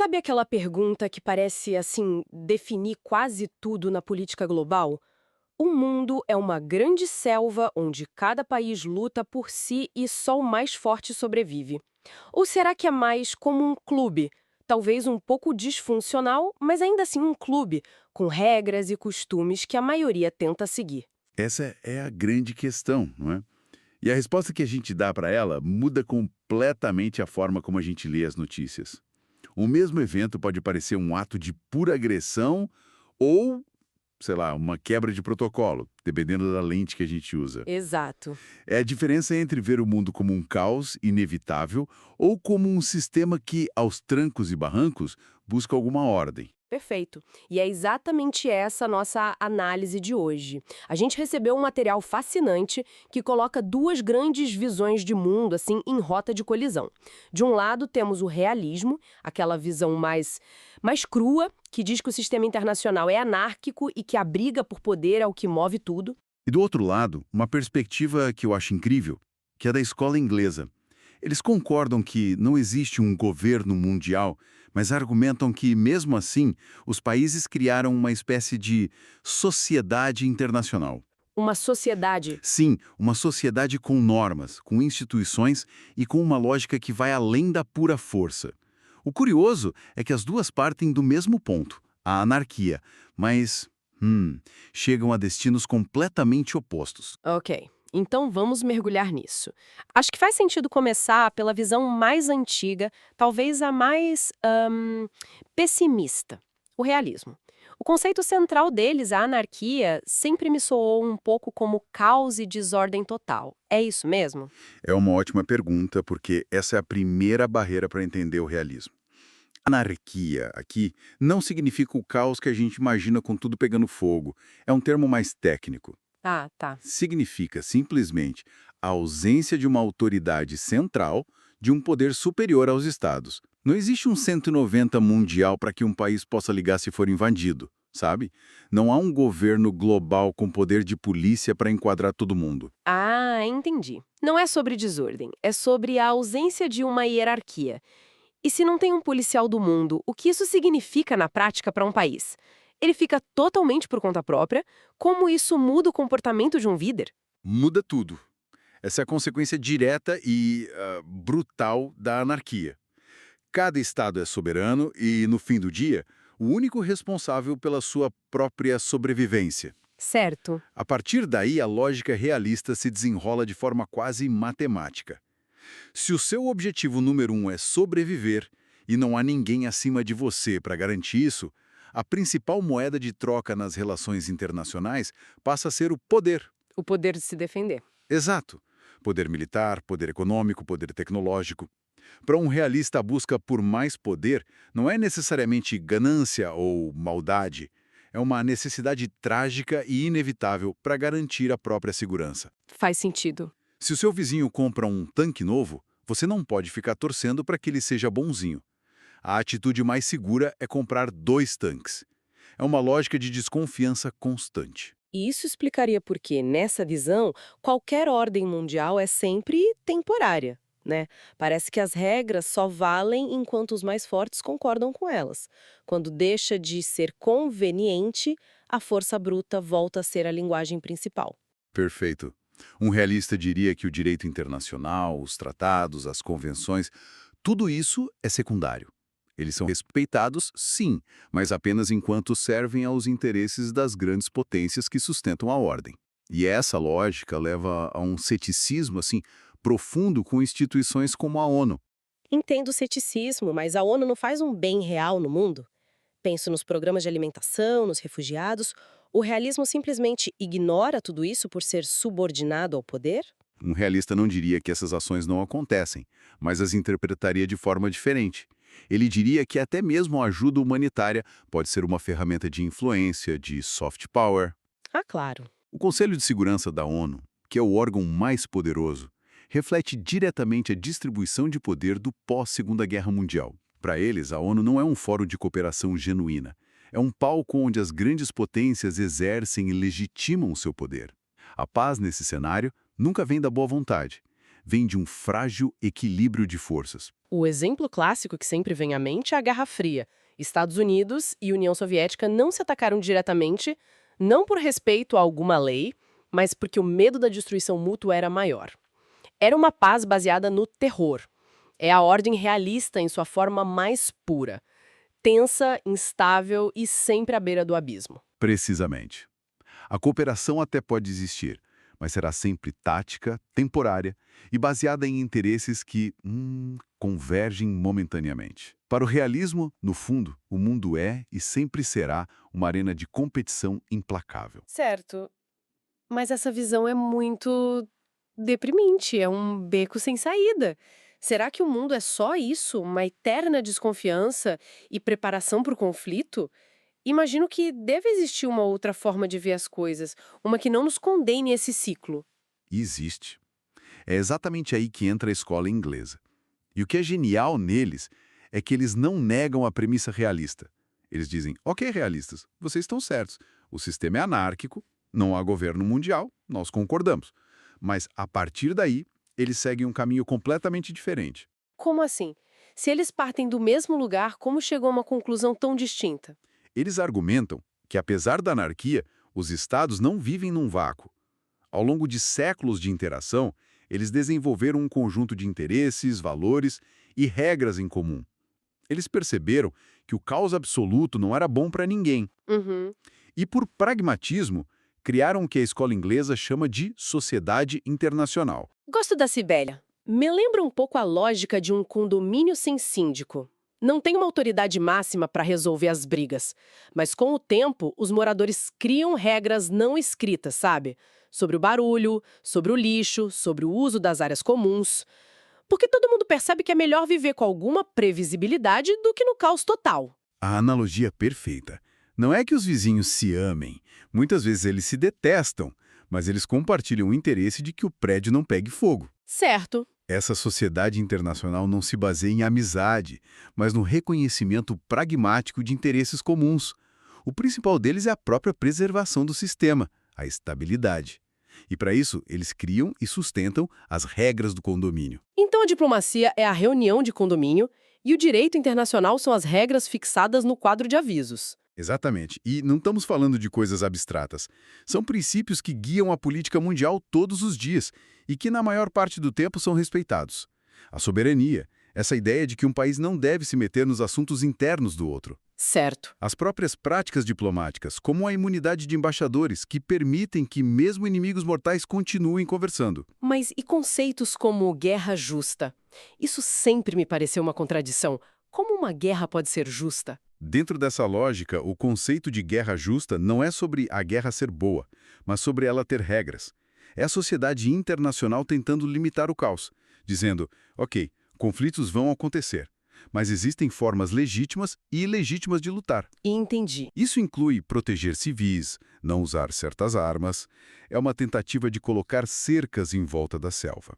Sabe aquela pergunta que parece, assim, definir quase tudo na política global? O mundo é uma grande selva onde cada país luta por si e só o mais forte sobrevive. Ou será que é mais como um clube? Talvez um pouco disfuncional, mas ainda assim um clube, com regras e costumes que a maioria tenta seguir. Essa é a grande questão, não é? E a resposta que a gente dá para ela muda completamente a forma como a gente lê as notícias. O mesmo evento pode parecer um ato de pura agressão ou, sei lá, uma quebra de protocolo, dependendo da lente que a gente usa. Exato. É a diferença entre ver o mundo como um caos inevitável ou como um sistema que, aos trancos e barrancos, busca alguma ordem. Perfeito. E é exatamente essa a nossa análise de hoje. A gente recebeu um material fascinante que coloca duas grandes visões de mundo, assim, em rota de colisão. De um lado, temos o realismo, aquela visão mais crua, que diz que o sistema internacional é anárquico e que a briga por poder é o que move tudo. E do outro lado, uma perspectiva que eu acho incrível, que é da escola inglesa. Eles concordam que não existe um governo mundial, mas argumentam que, mesmo assim, os países criaram uma espécie de sociedade internacional. Uma sociedade. Sim, uma sociedade com normas, com instituições e com uma lógica que vai além da pura força. O curioso é que as duas partem do mesmo ponto, a anarquia, mas, chegam a destinos completamente opostos. Ok, então vamos mergulhar nisso. Acho que faz sentido começar pela visão mais antiga, talvez a mais pessimista, o realismo. O conceito central deles, a anarquia, sempre me soou um pouco como caos e desordem total. É isso mesmo? É uma ótima pergunta, porque essa é a primeira barreira para entender o realismo. Anarquia, aqui, não significa o caos que a gente imagina com tudo pegando fogo. É um termo mais técnico. Ah, tá. Significa simplesmente a ausência de uma autoridade central, de um poder superior aos estados. Não existe um 190 mundial para que um país possa ligar se for invadido, sabe? Não há um governo global com poder de polícia para enquadrar todo mundo. Ah, entendi. Não é sobre desordem, é sobre a ausência de uma hierarquia. E se não tem um policial do mundo, o que isso significa na prática para um país? Ele fica totalmente por conta própria? Como isso muda o comportamento de um líder? Muda tudo. Essa é a consequência direta e brutal da anarquia. Cada estado é soberano e, no fim do dia, o único responsável pela sua própria sobrevivência. Certo. A partir daí, a lógica realista se desenrola de forma quase matemática. Se o seu objetivo número um é sobreviver e não há ninguém acima de você para garantir isso, a principal moeda de troca nas relações internacionais passa a ser o poder. O poder de se defender. Exato. Poder militar, poder econômico, poder tecnológico. Para um realista, a busca por mais poder não é necessariamente ganância ou maldade. É uma necessidade trágica e inevitável para garantir a própria segurança. Faz sentido. Se o seu vizinho compra um tanque novo, você não pode ficar torcendo para que ele seja bonzinho. A atitude mais segura é comprar dois tanques. É uma lógica de desconfiança constante. E isso explicaria por que, nessa visão, qualquer ordem mundial é sempre temporária, né? Parece que as regras só valem enquanto os mais fortes concordam com elas. Quando deixa de ser conveniente, a força bruta volta a ser a linguagem principal. Perfeito. Um realista diria que o direito internacional, os tratados, as convenções, tudo isso é secundário. Eles são respeitados, sim, mas apenas enquanto servem aos interesses das grandes potências que sustentam a ordem. E essa lógica leva a um ceticismo assim profundo com instituições como a ONU. Entendo o ceticismo, mas a ONU não faz um bem real no mundo? Penso nos programas de alimentação, nos refugiados. O realismo simplesmente ignora tudo isso por ser subordinado ao poder? Um realista não diria que essas ações não acontecem, mas as interpretaria de forma diferente. Ele diria que até mesmo a ajuda humanitária pode ser uma ferramenta de influência, de soft power. Ah, claro. O Conselho de Segurança da ONU, que é o órgão mais poderoso, reflete diretamente a distribuição de poder do pós-Segunda Guerra Mundial. Para eles, a ONU não é um fórum de cooperação genuína. É um palco onde as grandes potências exercem e legitimam o seu poder. A paz nesse cenário nunca vem da boa vontade. vem de um frágil equilíbrio de forças. O exemplo clássico que sempre vem à mente é a Guerra Fria. Estados Unidos e União Soviética não se atacaram diretamente, não por respeito a alguma lei, mas porque o medo da destruição mútua era maior. Era uma paz baseada no terror. É a ordem realista em sua forma mais pura. Tensa, instável e sempre à beira do abismo. Precisamente. A cooperação até pode existir, mas será sempre tática, temporária e baseada em interesses que convergem momentaneamente. Para o realismo, no fundo, o mundo é e sempre será uma arena de competição implacável. Certo, mas essa visão é muito deprimente, é um beco sem saída. Será que o mundo é só isso, uma eterna desconfiança e preparação para o conflito? Imagino que deve existir uma outra forma de ver as coisas, uma que não nos condene a esse ciclo. E existe. É exatamente aí que entra a escola inglesa. E o que é genial neles é que eles não negam a premissa realista. Eles dizem, ok, realistas, vocês estão certos. O sistema é anárquico, não há governo mundial, nós concordamos. Mas, a partir daí, eles seguem um caminho completamente diferente. Como assim? Se eles partem do mesmo lugar, como chegou a uma conclusão tão distinta? Eles argumentam que, apesar da anarquia, os estados não vivem num vácuo. Ao longo de séculos de interação, eles desenvolveram um conjunto de interesses, valores e regras em comum. Eles perceberam que o caos absoluto não era bom para ninguém. Uhum. E, por pragmatismo, criaram o que a escola inglesa chama de sociedade internacional. Gosto da Cibélia. Me lembra um pouco a lógica de um condomínio sem síndico. Não tem uma autoridade máxima para resolver as brigas, mas com o tempo, os moradores criam regras não escritas, sabe? Sobre o barulho, sobre o lixo, sobre o uso das áreas comuns. Porque todo mundo percebe que é melhor viver com alguma previsibilidade do que no caos total. A analogia perfeita. Não é que os vizinhos se amem. Muitas vezes eles se detestam, mas eles compartilham o interesse de que o prédio não pegue fogo. Certo. Essa sociedade internacional não se baseia em amizade, mas no reconhecimento pragmático de interesses comuns. O principal deles é a própria preservação do sistema, a estabilidade. E para isso, eles criam e sustentam as regras do condomínio. Então a diplomacia é a reunião de condomínio e o direito internacional são as regras fixadas no quadro de avisos. Exatamente. E não estamos falando de coisas abstratas. São princípios que guiam a política mundial todos os dias e que, na maior parte do tempo, são respeitados. A soberania, essa ideia de que um país não deve se meter nos assuntos internos do outro. Certo. As próprias práticas diplomáticas, como a imunidade de embaixadores, que permitem que mesmo inimigos mortais continuem conversando. Mas e conceitos como guerra justa? Isso sempre me pareceu uma contradição. Como uma guerra pode ser justa? Dentro dessa lógica, o conceito de guerra justa não é sobre a guerra ser boa, mas sobre ela ter regras. É a sociedade internacional tentando limitar o caos, dizendo, ok, conflitos vão acontecer, mas existem formas legítimas e ilegítimas de lutar. Entendi. Isso inclui proteger civis, não usar certas armas, é uma tentativa de colocar cercas em volta da selva.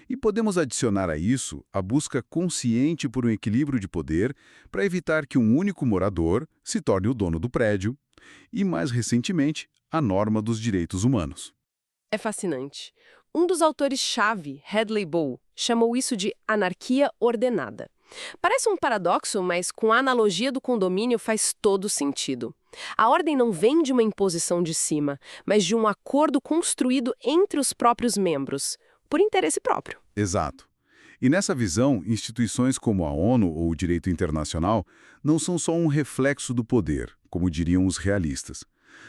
E podemos adicionar a isso a busca consciente por um equilíbrio de poder para evitar que um único morador se torne o dono do prédio e, mais recentemente, a norma dos direitos humanos. É fascinante. Um dos autores-chave, Hadley Bow, chamou isso de anarquia ordenada. Parece um paradoxo, mas com a analogia do condomínio faz todo sentido. A ordem não vem de uma imposição de cima, mas de um acordo construído entre os próprios membros, por interesse próprio. Exato. E nessa visão, instituições como a ONU ou o direito internacional não são só um reflexo do poder, como diriam os realistas.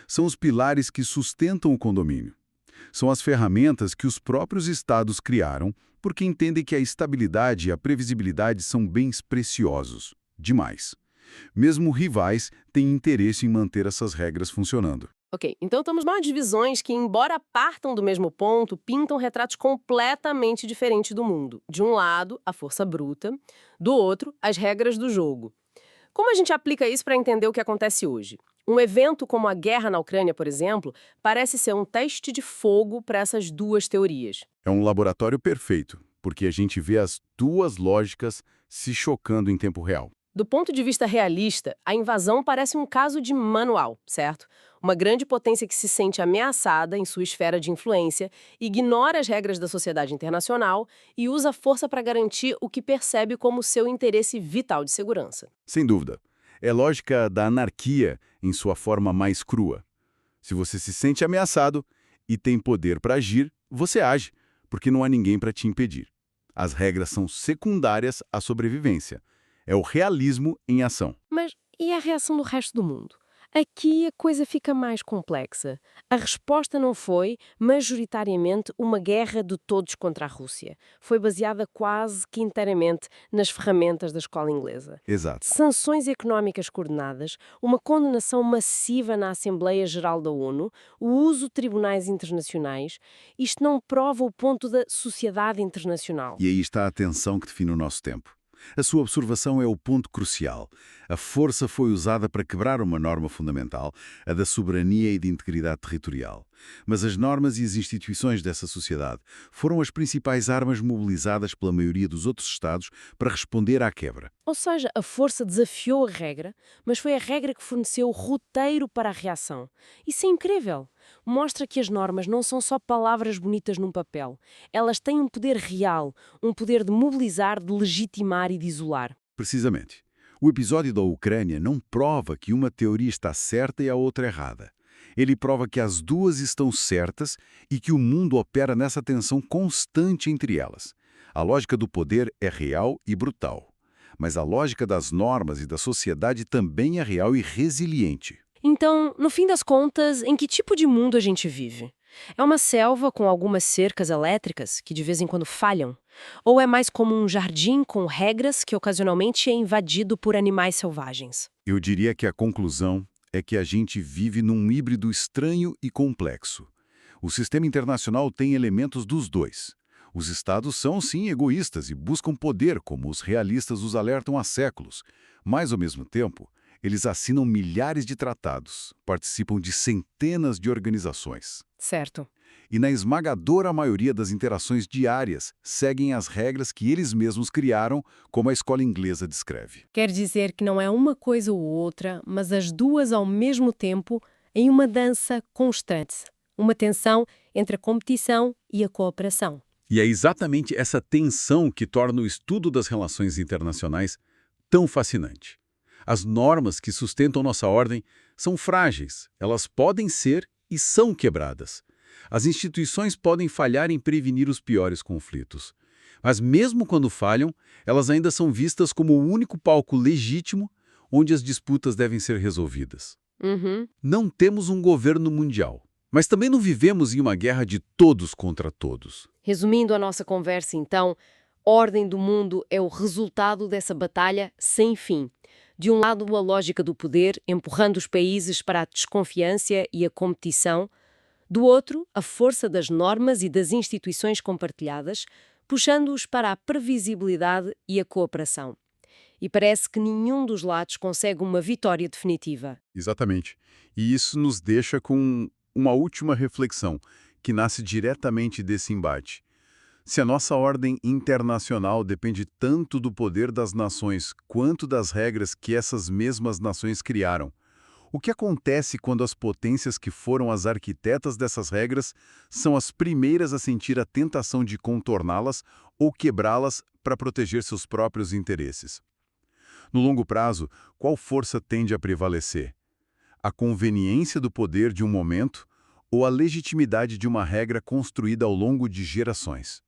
São os pilares que sustentam o condomínio. São as ferramentas que os próprios estados criaram porque entendem que a estabilidade e a previsibilidade são bens preciosos. Demais. Mesmo rivais têm interesse em manter essas regras funcionando. Ok, então estamos numa divisões que, embora partam do mesmo ponto, pintam retratos completamente diferentes do mundo. De um lado, a força bruta, do outro, as regras do jogo. Como a gente aplica isso para entender o que acontece hoje? Um evento como a guerra na Ucrânia, por exemplo, parece ser um teste de fogo para essas duas teorias. É um laboratório perfeito, porque a gente vê as duas lógicas se chocando em tempo real. Do ponto de vista realista, a invasão parece um caso de manual, certo? Uma grande potência que se sente ameaçada em sua esfera de influência, ignora as regras da sociedade internacional e usa a força para garantir o que percebe como seu interesse vital de segurança. Sem dúvida. É lógica da anarquia em sua forma mais crua. Se você se sente ameaçado e tem poder para agir, você age, porque não há ninguém para te impedir. As regras são secundárias à sobrevivência. É o realismo em ação. Mas e a reação do resto do mundo? Aqui a coisa fica mais complexa. A resposta não foi, majoritariamente, uma guerra de todos contra a Rússia. Foi baseada quase que inteiramente nas ferramentas da escola inglesa. Exato. Sanções económicas coordenadas, uma condenação massiva na Assembleia Geral da ONU, o uso de tribunais internacionais, isto não prova o ponto da sociedade internacional. E aí está a tensão que define o nosso tempo. A sua observação é o ponto crucial. A força foi usada para quebrar uma norma fundamental, a da soberania e de integridade territorial. Mas as normas e as instituições dessa sociedade foram as principais armas mobilizadas pela maioria dos outros Estados para responder à quebra. Ou seja, a força desafiou a regra, mas foi a regra que forneceu o roteiro para a reação. Isso é incrível. Mostra que as normas não são só palavras bonitas num papel. Elas têm um poder real, um poder de mobilizar, de legitimar e de isolar. Precisamente. O episódio da Ucrânia não prova que uma teoria está certa e a outra errada. Ele prova que as duas estão certas e que o mundo opera nessa tensão constante entre elas. A lógica do poder é real e brutal. Mas a lógica das normas e da sociedade também é real e resiliente. Então, no fim das contas, em que tipo de mundo a gente vive? É uma selva com algumas cercas elétricas que de vez em quando falham? Ou é mais como um jardim com regras que ocasionalmente é invadido por animais selvagens? Eu diria que a conclusão é que a gente vive num híbrido estranho e complexo. O sistema internacional tem elementos dos dois. Os estados são, sim, egoístas e buscam poder, como os realistas os alertam há séculos. Mas, ao mesmo tempo, eles assinam milhares de tratados, participam de centenas de organizações. Certo. E na esmagadora maioria das interações diárias, seguem as regras que eles mesmos criaram, como a escola inglesa descreve. Quer dizer que não é uma coisa ou outra, mas as duas ao mesmo tempo em uma dança constante. Uma tensão entre a competição e a cooperação. E é exatamente essa tensão que torna o estudo das relações internacionais tão fascinante. As normas que sustentam nossa ordem são frágeis, elas podem ser e são quebradas. As instituições podem falhar em prevenir os piores conflitos. Mas mesmo quando falham, elas ainda são vistas como o único palco legítimo onde as disputas devem ser resolvidas. Não temos um governo mundial, mas também não vivemos em uma guerra de todos contra todos. Resumindo a nossa conversa, então, ordem do mundo é o resultado dessa batalha sem fim. De um lado, a lógica do poder, empurrando os países para a desconfiança e a competição. Do outro, a força das normas e das instituições compartilhadas, puxando-os para a previsibilidade e a cooperação. E parece que nenhum dos lados consegue uma vitória definitiva. Exatamente. E isso nos deixa com uma última reflexão, que nasce diretamente desse embate. Se a nossa ordem internacional depende tanto do poder das nações quanto das regras que essas mesmas nações criaram, o que acontece quando as potências que foram as arquitetas dessas regras são as primeiras a sentir a tentação de contorná-las ou quebrá-las para proteger seus próprios interesses? No longo prazo, qual força tende a prevalecer? A conveniência do poder de um momento ou a legitimidade de uma regra construída ao longo de gerações?